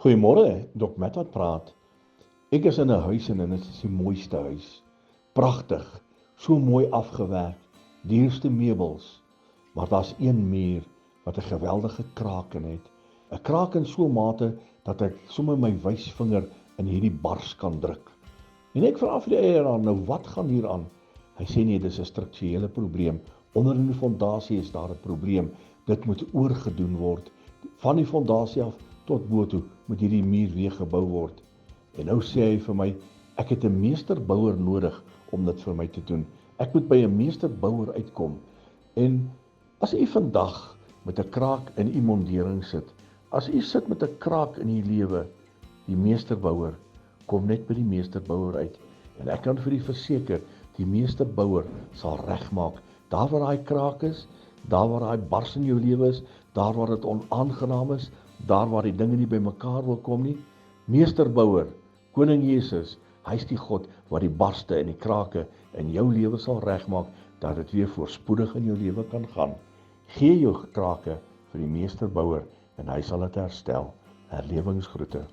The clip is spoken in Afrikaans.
Goeiemôre, Dr. Matt wat praat. Ek is in 'n huis en dit is die mooiste huis. Pragtig, so mooi afgewerk, duurste meubels, maar daar's een muur wat 'n geweldige kraak in het. 'n Kraak in so 'n mate dat ek sommer my wysvinger in hierdie bars kan druk. En ek vra vir die eienaar, nou wat gaan hier aan? Hy sê nee, dis 'n strukturele probleem. Onder in die fondasie is daar 'n probleem. Dit moet oorgedoen word. Van die fondasie af tot bo toe moet hierdie muur weer gebou word. En nou sê hy vir my, ek het 'n meesterbouer nodig om dit vir my te doen. Ek moet by 'n meesterbouer uitkom. En as u vandag met 'n kraak in u mondering sit, as u sit met 'n kraak in u lewe, die meesterbouer, kom net by die meesterbouer uit. En ek kan vir u verseker, die meesterbouer sal regmaak. Daar waar daai kraak is, daar waar daai bars in jou lewe is, daar waar dit onaangenaam is, daar waar die dinge nie bymekaar wil kom nie, meesterbouer, Koning Jesus, hy's die God wat die barste en die krake in jou lewe sal regmaak, dat dit weer voorspoedig in jou lewe kan gaan. Gee jou krake vir die meesterbouer en hy sal dit herstel. Herlewingsgroete.